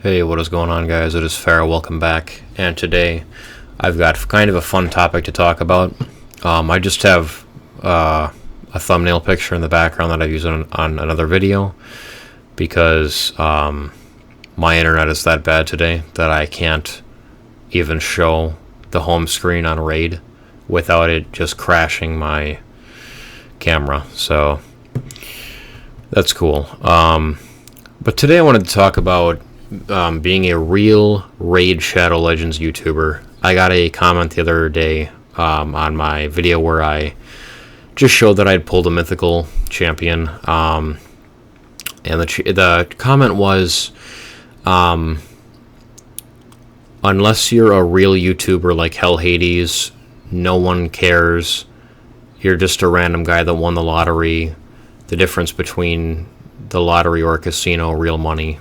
Hey, what is going on, guys? It is Farrah. Welcome back. And today, I've got kind of a fun topic to talk about. I just have a thumbnail picture in the background that I've used on another video because my internet is that bad today that I can't even show the home screen on RAID without it just crashing my camera. So that's cool. But today I wanted to talk about being a real Raid Shadow Legends YouTuber. I got a comment the other day on my video where I just showed that I'd pulled a mythical champion, and the comment was, unless you're a real YouTuber like Hell Hades, no one cares. You're just a random guy that won the lottery. The difference between the lottery or a casino, real money.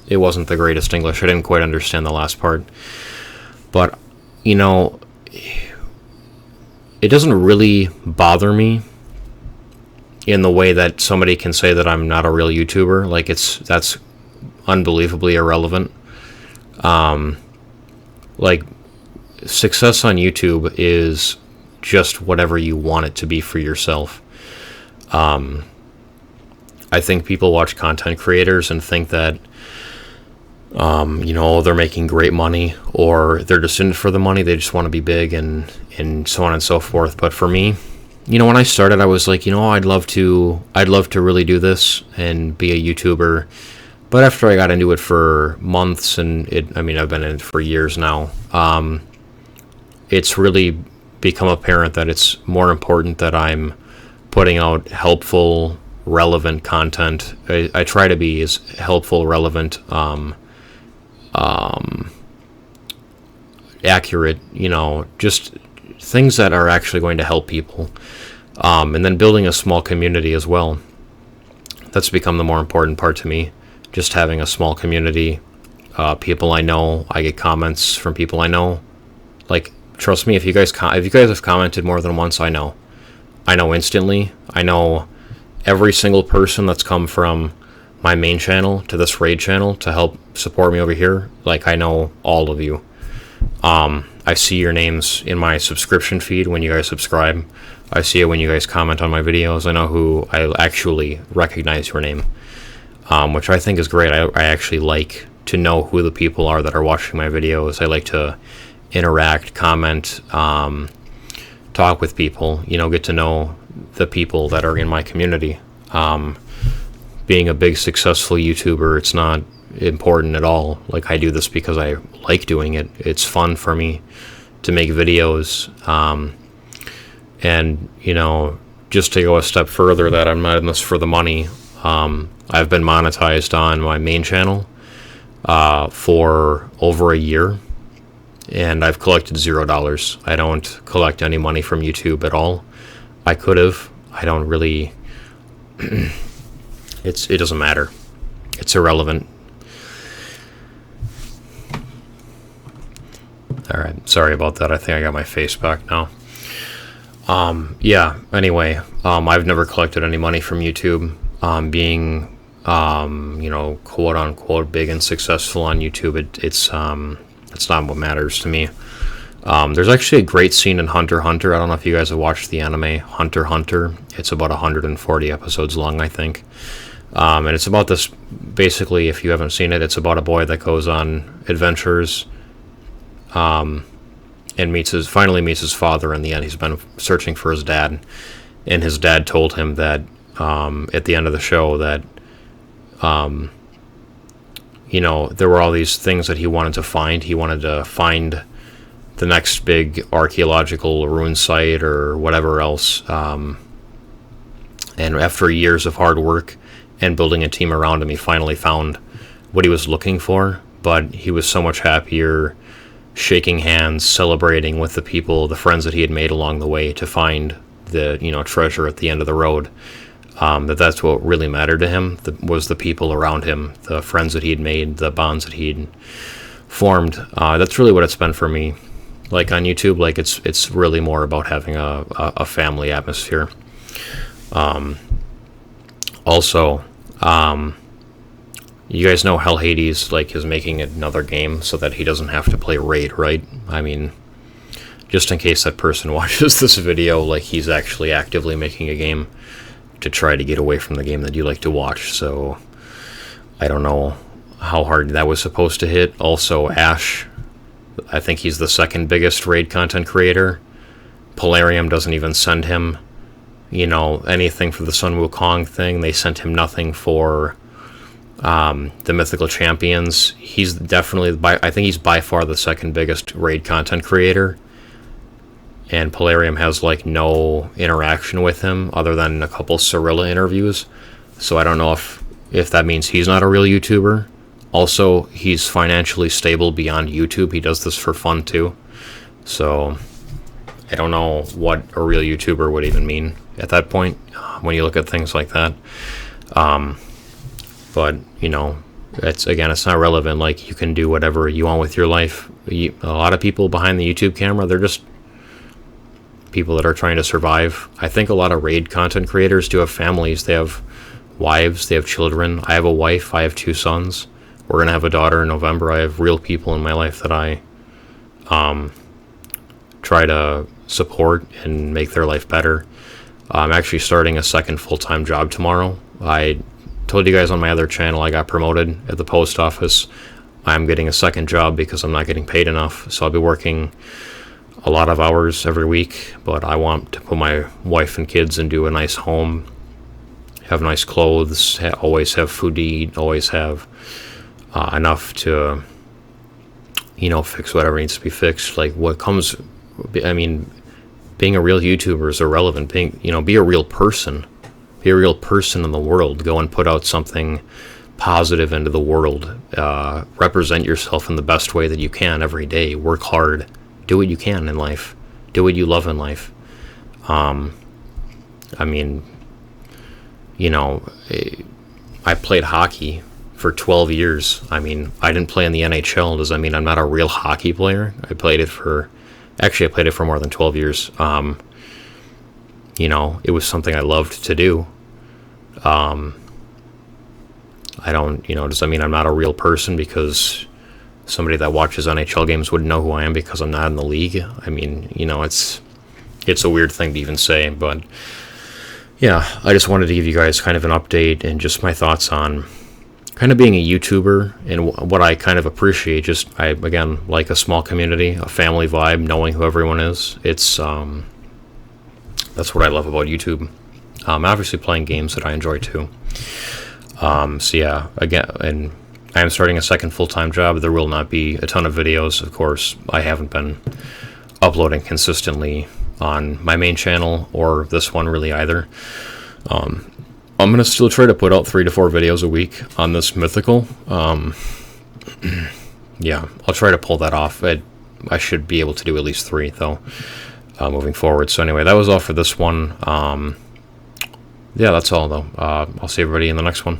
It wasn't the greatest English. I didn't quite understand the last part. But, it doesn't really bother me in the way that somebody can say that I'm not a real YouTuber. Like, that's unbelievably irrelevant. Like, success on YouTube is just whatever you want it to be for yourself. I think people watch content creators and think that they're making great money, or they're just in it for the money. They just want to be big and so on and so forth. But for me, when I started, I was like, I'd love to really do this and be a YouTuber. But after I got into it for months, and I've been in it for years now, it's really become apparent that it's more important that I'm putting out helpful, relevant content. I try to be as helpful, relevant, accurate, just things that are actually going to help people, and then building a small community as well. That's become the more important part to me, just having a small community. People I know, I get comments from people I know. Like, trust me, if you guys have commented more than once, I know instantly. I know every single person that's come from my main channel to this raid channel to help support me over here. Like, I know all of you. I see your names in my subscription feed when you guys subscribe. I see it when you guys comment on my videos. I know who I actually recognize your name, which I think is great. I actually like to know who the people are that are watching my videos. I like to interact, comment, talk with people, get to know the people that are in my community. Being a big successful YouTuber, it's not important at all. Like, I do this because I like doing it. It's fun for me to make videos, and just to go a step further, that I'm not in this for the money. I've been monetized on my main channel for over a year, and I've collected $0. I don't collect any money from YouTube at all. I could have. I don't really. It doesn't matter. It's irrelevant. Alright, sorry about that. I think I got my face back now. Anyway, I've never collected any money from YouTube. Being, quote unquote big and successful on YouTube, it's not what matters to me. There's actually a great scene in Hunter x Hunter. I don't know if you guys have watched the anime Hunter x Hunter. It's about 140 episodes long, I think. And it's about this, basically, if you haven't seen it, it's about a boy that goes on adventures, and finally meets his father in the end. He's been searching for his dad, and his dad told him that, at the end of the show, that, there were all these things that he wanted to find. He wanted to find the next big archaeological ruin site or whatever else. And after years of hard work and building a team around him, he finally found what he was looking for. But he was so much happier shaking hands, celebrating with the people, the friends that he had made along the way to find the treasure at the end of the road. That's what really mattered to him, was the people around him, the friends that he had made, the bonds that he'd formed. That's really what it's been for me. Like, on YouTube, like, it's really more about having a family atmosphere. Also, you guys know Hell Hades like is making another game so that he doesn't have to play Raid, right? I mean, just in case that person watches this video, like he's actually actively making a game to try to get away from the game that you like to watch. So I don't know how hard that was supposed to hit. Also, Ash, I think he's the second biggest Raid content creator. Polarium doesn't even send him, you know, anything for the Sun Wukong thing. They sent him nothing for the Mythical Champions. He's definitely, I think he's by far the second biggest Raid content creator. And Polarium has like no interaction with him other than a couple Cirilla interviews. So I don't know if that means he's not a real YouTuber. Also, he's financially stable beyond YouTube. He does this for fun too. So I don't know what a real YouTuber would even mean at that point when you look at things like that. But, you know, it's not relevant. Like, you can do whatever you want with your life. A lot of people behind the YouTube camera, they're just people that are trying to survive. I think a lot of Raid content creators do have families. They have wives, they have children. I have a wife, I have 2 sons. We're going to have a daughter in November. I have real people in my life that I try to support and make their life better. I'm actually starting a second full-time job tomorrow. I told you guys on my other channel I got promoted at the post office. I'm getting a second job because I'm not getting paid enough. So I'll be working a lot of hours every week, but I want to put my wife and kids into a nice home, have nice clothes, always have food to eat, always have enough to, you know, fix whatever needs to be fixed. Like what comes, I mean, being a real YouTuber is irrelevant. Be a real person. Be a real person in the world. Go and put out something positive into the world. Represent yourself in the best way that you can every day. Work hard. Do what you can in life. Do what you love in life. I mean, you know, I played hockey for 12 years. I mean, I didn't play in the NHL. Does that mean I'm not a real hockey player? I played it for more than 12 years. You know, it was something I loved to do. I don't, you know, does that mean I'm not a real person because somebody that watches NHL games wouldn't know who I am because I'm not in the league? I mean, you know, it's a weird thing to even say, but yeah, I just wanted to give you guys kind of an update and just my thoughts on kind of being a YouTuber and what I kind of appreciate. Just, I, again, like a small community, a family vibe, knowing who everyone is. It's, that's what I love about YouTube. Obviously playing games that I enjoy too. So yeah, again, and I am starting a second full-time job. There will not be a ton of videos, of course. I haven't been uploading consistently on my main channel or this one really either. I'm going to still try to put out 3 to 4 videos a week on this Mythical. Yeah, I'll try to pull that off. I should be able to do at least 3, though, moving forward. So anyway, that was all for this one. Yeah, that's all, though. I'll see everybody in the next one.